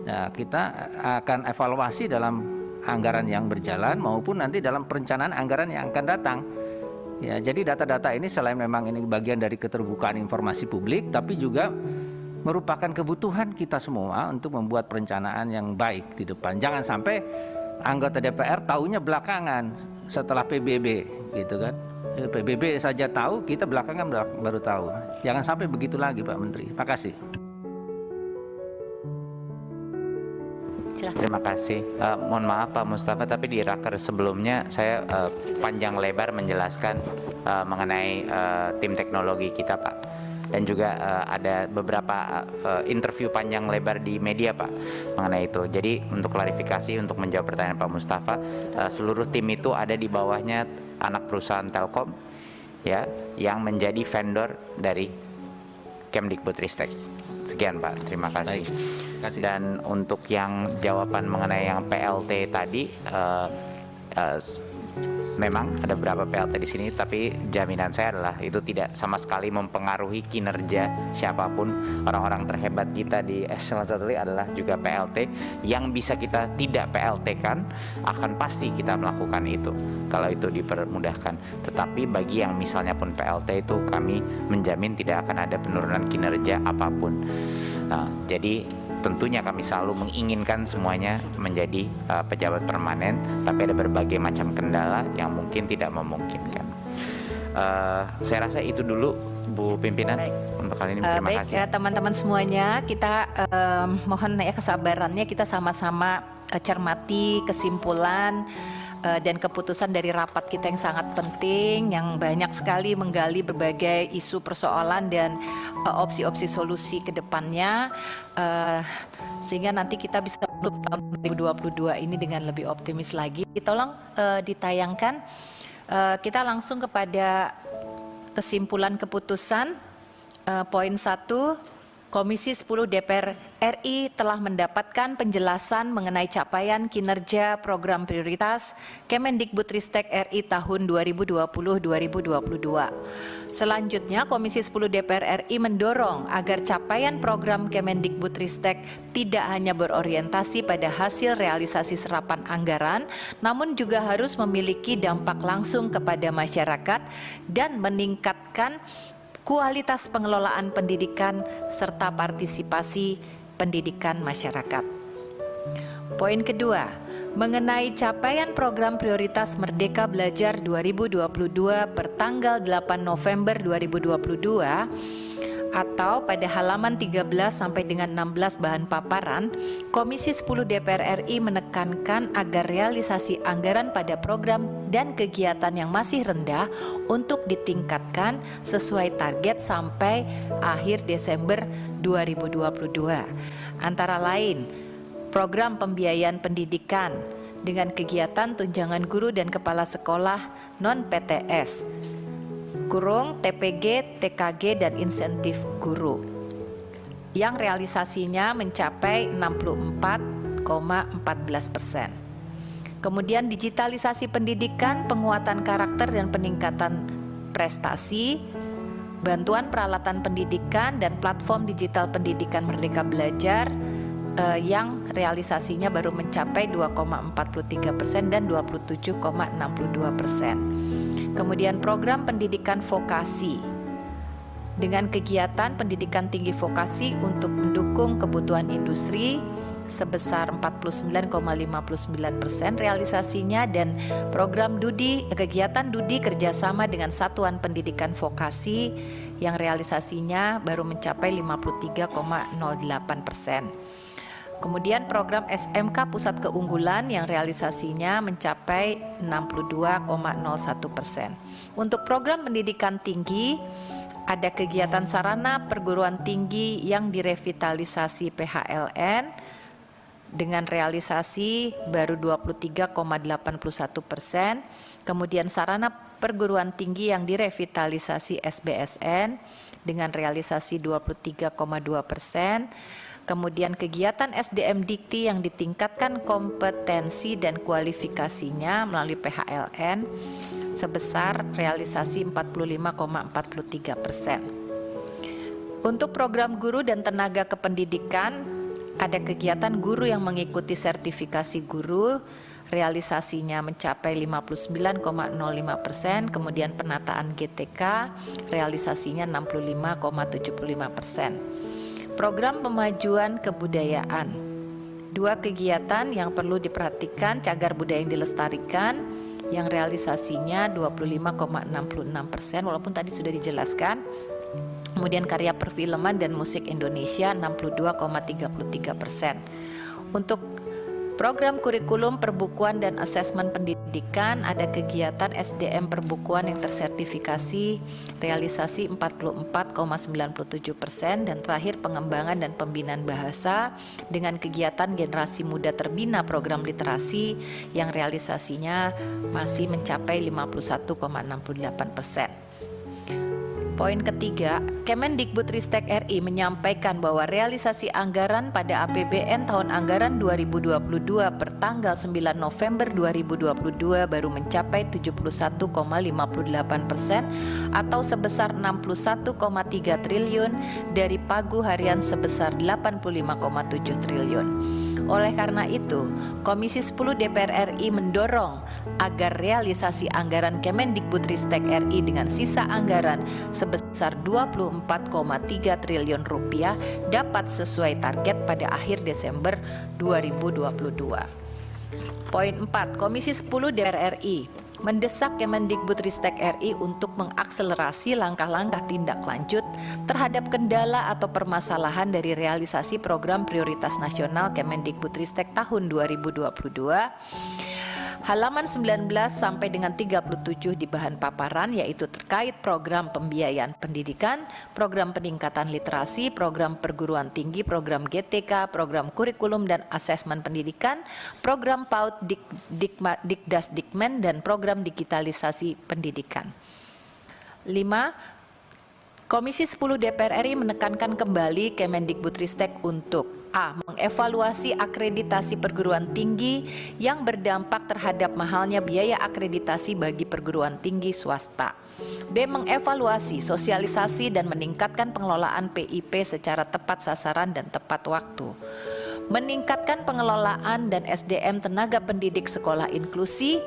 Speaker 1: Nah, kita akan evaluasi dalam anggaran yang berjalan maupun nanti dalam perencanaan anggaran yang akan datang. Ya, jadi data-data ini selain memang ini bagian dari keterbukaan informasi publik, tapi juga merupakan kebutuhan kita semua untuk membuat perencanaan yang baik di depan. Jangan sampai anggota DPR taunya belakangan setelah PBB, gitu kan? PBB saja tahu, kita belakangan baru tahu. Jangan sampai begitu lagi, Pak Menteri. Makasih.
Speaker 5: Terima kasih. Mohon maaf Pak Mustafa, tapi di raker sebelumnya saya panjang lebar menjelaskan mengenai tim teknologi kita Pak. dan juga ada beberapa interview panjang lebar di media Pak mengenai itu. Jadi untuk klarifikasi, untuk menjawab pertanyaan Pak Mustafa, seluruh tim itu ada di bawahnya anak perusahaan Telkom ya, yang menjadi vendor dari Kemdikbudristek. Sekian Pak, terima kasih. Dan untuk yang jawaban mengenai yang PLT tadi, memang ada beberapa PLT di sini, tapi jaminan saya adalah itu tidak sama sekali mempengaruhi kinerja siapapun. Orang-orang terhebat kita di eselon 1 adalah juga PLT. Yang bisa kita tidak PLT-kan, akan pasti kita melakukan itu kalau itu dipermudahkan. Tetapi bagi yang misalnya pun PLT itu, kami menjamin tidak akan ada penurunan kinerja apapun. Nah, jadi tentunya kami selalu menginginkan semuanya menjadi pejabat permanen, tapi ada berbagai macam kendala yang mungkin tidak memungkinkan. Saya rasa itu dulu Bu Pimpinan. Baik. Untuk kali ini terima kasih.
Speaker 11: Baik teman-teman semuanya, kita mohon ya kesabarannya, kita sama-sama cermati kesimpulan dan keputusan dari rapat kita yang sangat penting, yang banyak sekali menggali berbagai isu persoalan dan opsi-opsi solusi ke depannya, sehingga nanti kita bisa menutup tahun 2022 ini dengan lebih optimis lagi. Tolong ditayangkan, kita langsung kepada kesimpulan keputusan. Poin 1, Komisi 10 DPR RI telah mendapatkan penjelasan mengenai capaian kinerja program prioritas Kemendikbudristek RI tahun 2020-2022. Selanjutnya, Komisi 10 DPR RI mendorong agar capaian program Kemendikbudristek tidak hanya berorientasi pada hasil realisasi serapan anggaran, namun juga harus memiliki dampak langsung kepada masyarakat dan meningkatkan kualitas pengelolaan pendidikan serta partisipasi pendidikan masyarakat. Poin kedua, mengenai capaian program prioritas Merdeka Belajar 2022 per tanggal 8 November 2022 atau pada halaman 13 sampai dengan 16 bahan paparan, Komisi 10 DPR RI menekankan agar realisasi anggaran pada program dan kegiatan yang masih rendah untuk ditingkatkan sesuai target sampai akhir Desember 2022. Antara lain, program pembiayaan pendidikan dengan kegiatan tunjangan guru dan kepala sekolah non-PTS, kurung TPG, TKG, dan insentif guru yang realisasinya mencapai 64,14%. Kemudian digitalisasi pendidikan, penguatan karakter dan peningkatan prestasi, bantuan peralatan pendidikan dan platform digital pendidikan Merdeka Belajar yang realisasinya baru mencapai 2,43% dan 27,62%. Kemudian program pendidikan vokasi dengan kegiatan pendidikan tinggi vokasi untuk mendukung kebutuhan industri sebesar 49,59% realisasinya, dan program kegiatan Dudi kerjasama dengan satuan pendidikan vokasi yang realisasinya baru mencapai 53,08%. Kemudian program SMK Pusat Keunggulan yang realisasinya mencapai 62,01%. Untuk program pendidikan tinggi, ada kegiatan sarana perguruan tinggi yang direvitalisasi PHLN dengan realisasi baru 23,81%. Kemudian sarana perguruan tinggi yang direvitalisasi SBSN dengan realisasi 23,2%. Kemudian kegiatan SDM Dikti yang ditingkatkan kompetensi dan kualifikasinya melalui PHLN sebesar realisasi 45,43%. Untuk program guru dan tenaga kependidikan, ada kegiatan guru yang mengikuti sertifikasi guru, realisasinya mencapai 59,05%, kemudian penataan GTK, realisasinya 65,75%. Program pemajuan kebudayaan, dua kegiatan yang perlu diperhatikan: cagar budaya yang dilestarikan yang realisasinya 25,66%, walaupun tadi sudah dijelaskan. Kemudian karya perfilman dan musik Indonesia 62,33%. Untuk program kurikulum perbukuan dan asesmen pendidikan pendidikan ada kegiatan SDM perbukuan yang tersertifikasi realisasi 44,97%, dan terakhir pengembangan dan pembinaan bahasa dengan kegiatan generasi muda terbina program literasi yang realisasinya masih mencapai 51,68%. Poin ketiga, Kemendikbudristek RI menyampaikan bahwa realisasi anggaran pada APBN tahun anggaran 2022 per tanggal 9 November 2022 baru mencapai 71,58% atau sebesar 61,3 triliun dari pagu harian sebesar 85,7 triliun. Oleh karena itu, Komisi 10 DPR RI mendorong agar realisasi anggaran Kemendikbudristek RI dengan sisa anggaran sebesar 24,3 triliun rupiah dapat sesuai target pada akhir Desember 2022. Poin 4, Komisi 10 DPR RI mendesak Kemendikbudristek RI untuk mengakselerasi langkah-langkah tindak lanjut terhadap kendala atau permasalahan dari realisasi program prioritas nasional Kemendikbudristek tahun 2022. Halaman 19 sampai dengan 37 di bahan paparan, yaitu terkait program pembiayaan pendidikan, program peningkatan literasi, program perguruan tinggi, program GTK, program kurikulum dan asesmen pendidikan, program PAUD Dikdas Dikmen, dan program digitalisasi pendidikan. 5. Komisi 10 DPR RI menekankan kembali Kemendikbudristek untuk A. Mengevaluasi akreditasi perguruan tinggi yang berdampak terhadap mahalnya biaya akreditasi bagi perguruan tinggi swasta. B. Mengevaluasi, sosialisasi, dan meningkatkan pengelolaan PIP secara tepat sasaran dan tepat waktu. Meningkatkan pengelolaan dan SDM tenaga pendidik sekolah inklusi.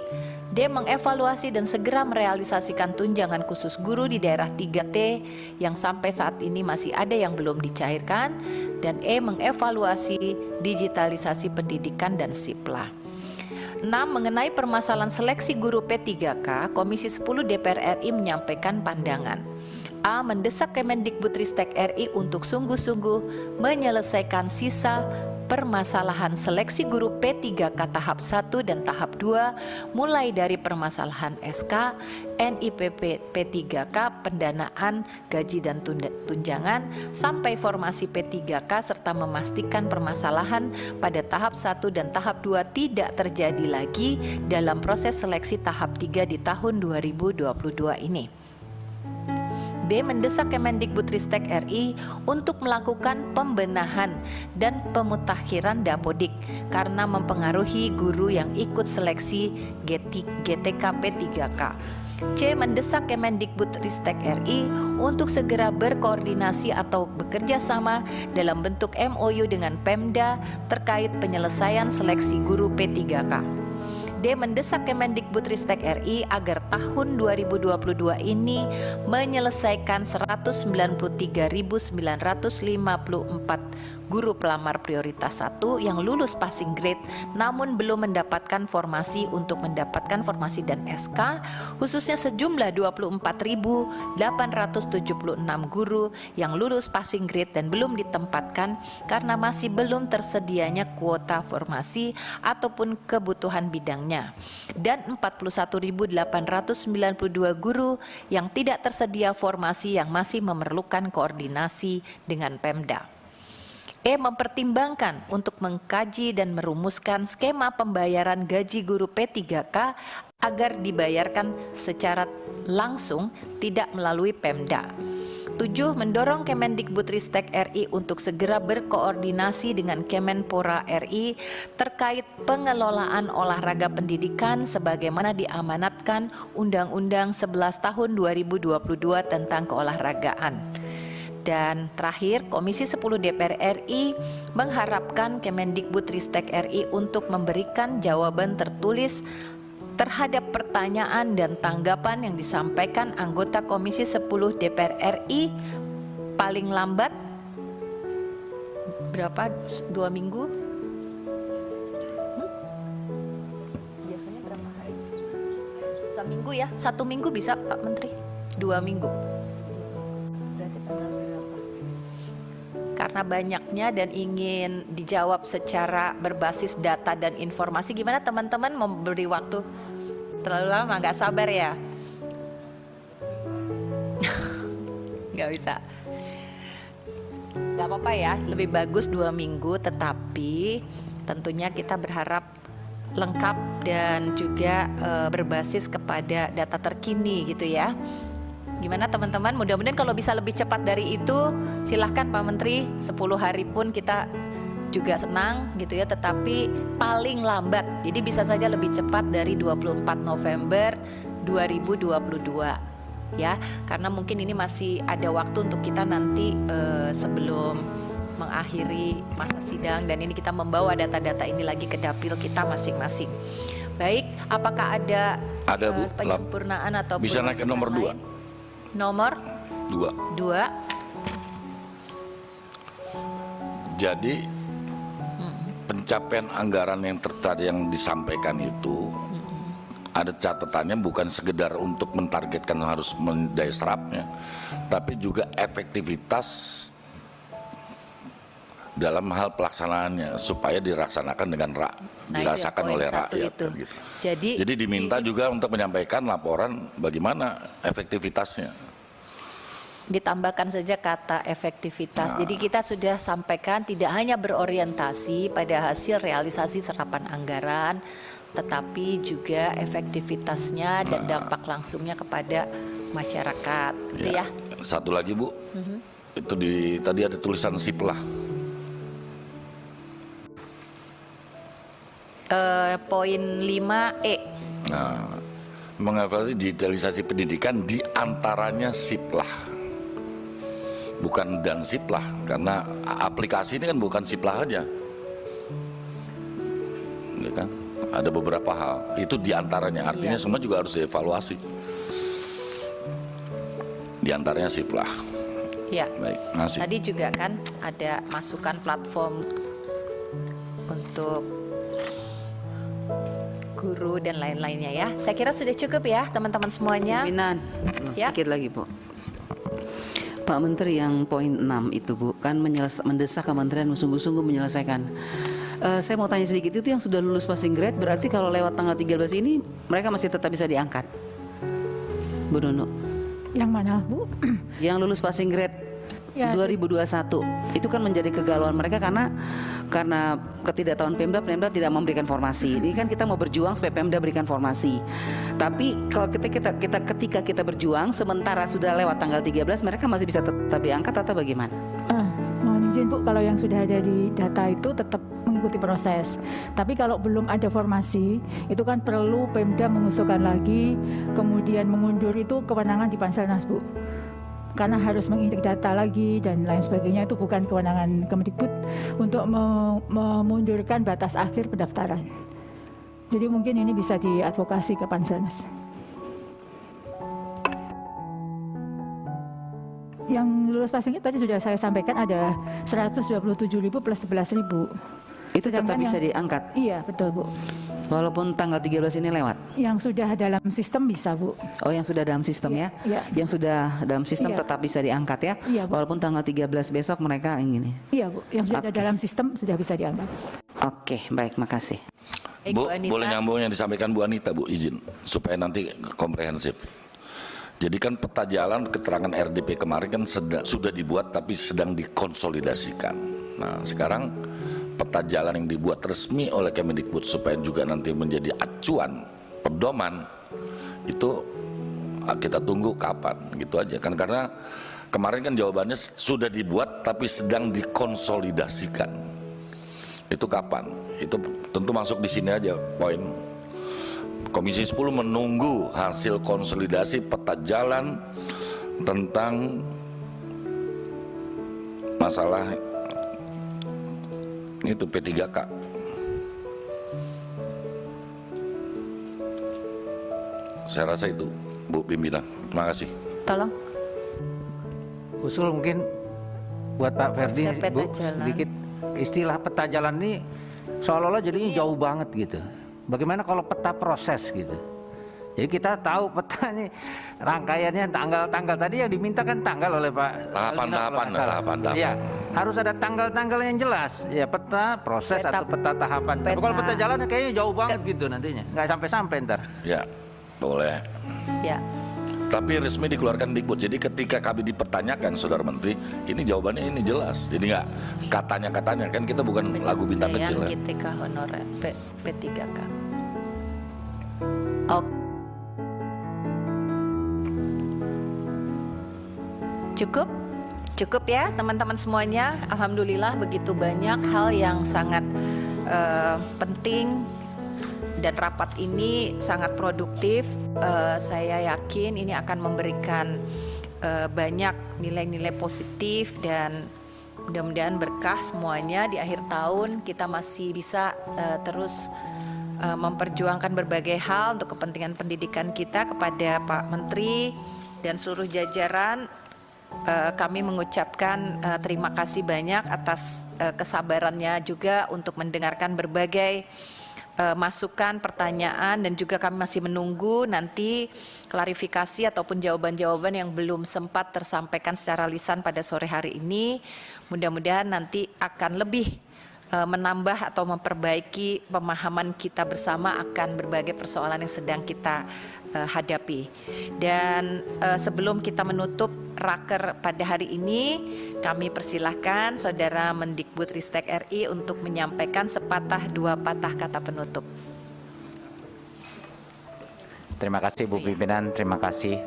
Speaker 11: D. Mengevaluasi dan segera merealisasikan tunjangan khusus guru di daerah 3T yang sampai saat ini masih ada yang belum dicairkan. Dan E. Mengevaluasi digitalisasi pendidikan dan SIPLA. 6. Mengenai permasalahan seleksi guru P3K, Komisi 10 DPR RI menyampaikan pandangan. A. Mendesak Kemendikbudristek RI untuk sungguh-sungguh menyelesaikan sisa permasalahan seleksi guru P3K tahap 1 dan tahap 2, mulai dari permasalahan SK, NIPP P3K, pendanaan, gaji dan tunjangan, sampai formasi P3K, serta memastikan permasalahan pada tahap 1 dan tahap 2 tidak terjadi lagi dalam proses seleksi tahap 3 di tahun 2022 ini. B. Mendesak Kemendikbudristek RI untuk melakukan pembenahan dan pemutakhiran dapodik karena mempengaruhi guru yang ikut seleksi GTK P3K. C. Mendesak Kemendikbudristek RI untuk segera berkoordinasi atau bekerja sama dalam bentuk MOU dengan Pemda terkait penyelesaian seleksi guru P3K. D. Mendesak Kemendikbudristek RI agar tahun 2022 ini menyelesaikan 193.954 guru pelamar prioritas 1 yang lulus passing grade namun belum mendapatkan formasi untuk mendapatkan formasi dan SK, khususnya sejumlah 24.876 guru yang lulus passing grade dan belum ditempatkan karena masih belum tersedianya kuota formasi ataupun kebutuhan bidangnya, dan 41.892 guru yang tidak tersedia formasi yang masih memerlukan koordinasi dengan Pemda. E. Mempertimbangkan untuk mengkaji dan merumuskan skema pembayaran gaji guru P3K agar dibayarkan secara langsung tidak melalui Pemda. 7. Mendorong Kemendikbudristek RI untuk segera berkoordinasi dengan Kemenpora RI terkait pengelolaan olahraga pendidikan sebagaimana diamanatkan Undang-Undang 11 Tahun 2022 tentang keolahragaan. Dan terakhir, Komisi 10 DPR RI mengharapkan Kemendikbudristek RI untuk memberikan jawaban tertulis terhadap pertanyaan dan tanggapan yang disampaikan anggota Komisi 10 DPR RI paling lambat berapa? 2 minggu? Biasanya berapa hari? 1 minggu ya? 1 minggu bisa Pak Menteri? 2 minggu. Karena banyaknya dan ingin dijawab secara berbasis data dan informasi, gimana teman-teman memberi waktu Terlalu lama, nggak sabar ya? Nggak bisa. Nggak apa-apa ya, lebih bagus 2 minggu, tetapi tentunya kita berharap lengkap dan juga berbasis kepada data terkini gitu ya. Gimana teman-teman? Mudah-mudahan kalau bisa lebih cepat dari itu, silahkan Pak Menteri, 10 hari pun kita juga senang gitu ya, tetapi paling lambat, jadi bisa saja lebih cepat dari 24 November 2022 ya, karena mungkin ini masih ada waktu untuk kita nanti sebelum mengakhiri masa sidang, dan ini kita membawa data-data ini lagi ke dapil kita masing-masing. Baik, apakah ada
Speaker 6: Bu,
Speaker 11: penyempurnaan atau
Speaker 6: bisa naik ke nomor 2.
Speaker 11: Nomor 2.
Speaker 6: Jadi pencapaian anggaran yang disampaikan itu ada catatannya, bukan sekedar untuk mentargetkan harus mendaya serapnya, tapi juga efektivitas dalam hal pelaksanaannya supaya diraksanakan dengan dirasakan oleh rakyat. Gitu. Jadi diminta juga untuk menyampaikan laporan bagaimana efektivitasnya.
Speaker 11: Ditambahkan saja kata efektivitas. Jadi kita sudah sampaikan tidak hanya berorientasi pada hasil realisasi serapan anggaran, tetapi juga efektivitasnya dan dampak langsungnya kepada masyarakat. Gitu ya.
Speaker 6: Satu lagi Bu, itu tadi ada tulisan SIPLAH.
Speaker 11: Poin 5E.
Speaker 6: Nah, mengevaluasi digitalisasi pendidikan diantaranya SIPLAH. Bukan dan SIPLAH, karena aplikasi ini kan bukan SIPLAH aja, ya kan? Ada beberapa hal, itu diantaranya, artinya semua juga harus dievaluasi. Diantaranya SIPLAH.
Speaker 11: Ya.
Speaker 6: Baik, masih.
Speaker 11: Tadi juga kan ada masukan platform untuk guru dan lain-lainnya ya. Saya kira sudah cukup ya teman-teman semuanya.
Speaker 7: Pimpinan, sedikit lagi Bu. Pak Menteri, yang poin 6 itu Bu, kan mendesak kementerian sungguh-sungguh menyelesaikan. Saya mau tanya sedikit, itu yang sudah lulus passing grade, berarti kalau lewat tanggal 13 ini mereka masih tetap bisa diangkat? Bu Nunu.
Speaker 9: Yang mana Bu?
Speaker 7: Yang lulus passing grade
Speaker 9: Ya,
Speaker 7: 2021 itu kan menjadi kegalauan mereka karena ketidaktahuan Pemda tidak memberikan informasi. Ini kan kita mau berjuang supaya Pemda berikan informasi. Tapi kalau ketika kita berjuang sementara sudah lewat tanggal 13, mereka masih bisa tetap diangkat atau bagaimana?
Speaker 9: Mohon izin Bu, kalau yang sudah ada di data itu tetap mengikuti proses. Tapi kalau belum ada formasi, itu kan perlu Pemda mengusulkan lagi, kemudian mengundur itu kewenangan di Panselnas Bu. Karena harus menginjek data lagi dan lain sebagainya, itu bukan kewenangan Kemendikbud untuk memundurkan batas akhir pendaftaran. Jadi mungkin ini bisa diadvokasi ke Panselnas. Yang lulus passing tadi sudah saya sampaikan ada 127.000 plus 11.000.
Speaker 7: Itu tetap bisa diangkat?
Speaker 9: Iya, betul Bu.
Speaker 7: Walaupun tanggal 13 ini lewat?
Speaker 9: Yang sudah dalam sistem bisa Bu.
Speaker 7: Oh, yang sudah dalam sistem ya?
Speaker 9: Iya.
Speaker 7: Yang sudah dalam sistem
Speaker 9: Iya.
Speaker 7: tetap bisa diangkat ya?
Speaker 9: Iya, Bu.
Speaker 7: Walaupun tanggal 13 besok mereka ingin.
Speaker 9: Iya Bu, yang sudah ada dalam sistem sudah bisa diangkat.
Speaker 7: Oke, baik, makasih.
Speaker 6: Bu, boleh nyambung yang disampaikan Bu Anita, Bu, izin supaya nanti komprehensif. Jadi kan peta jalan keterangan RDP kemarin kan sudah dibuat tapi sedang dikonsolidasikan. Nah, sekarang peta jalan yang dibuat resmi oleh Kemendikbud supaya juga nanti menjadi acuan pedoman itu kita tunggu kapan gitu aja kan, karena kemarin kan jawabannya sudah dibuat tapi sedang dikonsolidasikan. Itu kapan? Itu tentu masuk di sini aja poin. Komisi 10 menunggu hasil konsolidasi peta jalan tentang masalah itu P3K. Saya rasa itu, Bu Pimpinan. Terima kasih.
Speaker 11: Tolong.
Speaker 1: Usul mungkin buat Pak Ferdi,
Speaker 11: Konsep peta
Speaker 1: Bu,
Speaker 11: jalan.
Speaker 1: sedikit istilah peta jalan ini seolah-olah jadinya jauh banget gitu. Bagaimana kalau peta proses gitu? Jadi kita tahu peta ini rangkaiannya tanggal-tanggal tadi yang diminta kan tanggal oleh Pak.
Speaker 6: Tahapan-tahapan.
Speaker 1: Ya, harus ada tanggal-tanggal yang jelas. Ya peta proses atau peta tahapan. Tapi kalau peta jalan kayaknya jauh banget gitu nantinya, nggak sampai-sampai ntar.
Speaker 6: Ya, Boleh.
Speaker 11: Ya.
Speaker 6: Tapi resmi dikeluarkan Dikbud. Jadi ketika kami dipertanyakan, Saudara Menteri, ini jawabannya ini jelas. Jadi nggak katanya kan kita bukan lagu bintang kecil ya.
Speaker 11: GTK honorer P3K. Oke. Cukup ya teman-teman semuanya. Alhamdulillah begitu banyak hal yang sangat penting dan rapat ini sangat produktif. Saya yakin ini akan memberikan banyak nilai-nilai positif dan mudah-mudahan berkah semuanya. Di akhir tahun kita masih bisa terus memperjuangkan berbagai hal untuk kepentingan pendidikan kita. Kepada Pak Menteri dan seluruh jajaran, kami mengucapkan terima kasih banyak atas kesabarannya juga untuk mendengarkan berbagai masukan, pertanyaan, dan juga kami masih menunggu nanti klarifikasi ataupun jawaban-jawaban yang belum sempat tersampaikan secara lisan pada sore hari ini. Mudah-mudahan nanti akan lebih menambah atau memperbaiki pemahaman kita bersama akan berbagai persoalan yang sedang kita hadapi. Dan sebelum kita menutup raker pada hari ini, kami persilahkan Saudara Mendikbudristek RI untuk menyampaikan sepatah dua patah kata penutup.
Speaker 5: Terima kasih Bu Pimpinan, terima kasih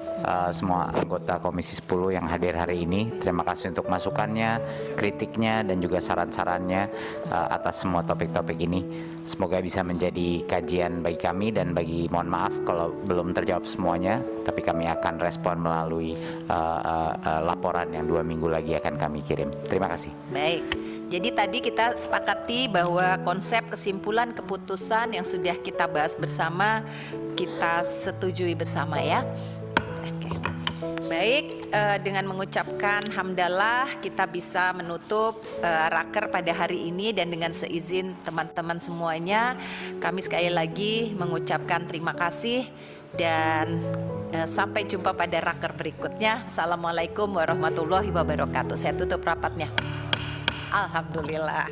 Speaker 5: semua anggota Komisi 10 yang hadir hari ini. Terima kasih untuk masukannya, kritiknya, dan juga saran-sarannya atas semua topik-topik ini. Semoga bisa menjadi kajian bagi kami dan mohon maaf kalau belum terjawab semuanya, tapi kami akan respon melalui laporan yang 2 minggu lagi akan kami kirim. Terima kasih.
Speaker 11: Baik. Jadi tadi kita sepakati bahwa konsep kesimpulan keputusan yang sudah kita bahas bersama kita setujui bersama ya. Oke. Baik, dengan mengucapkan hamdalah kita bisa menutup raker pada hari ini, dan dengan seizin teman-teman semuanya kami sekali lagi mengucapkan terima kasih dan sampai jumpa pada raker berikutnya. Assalamualaikum warahmatullahi wabarakatuh. Saya tutup rapatnya. Alhamdulillah.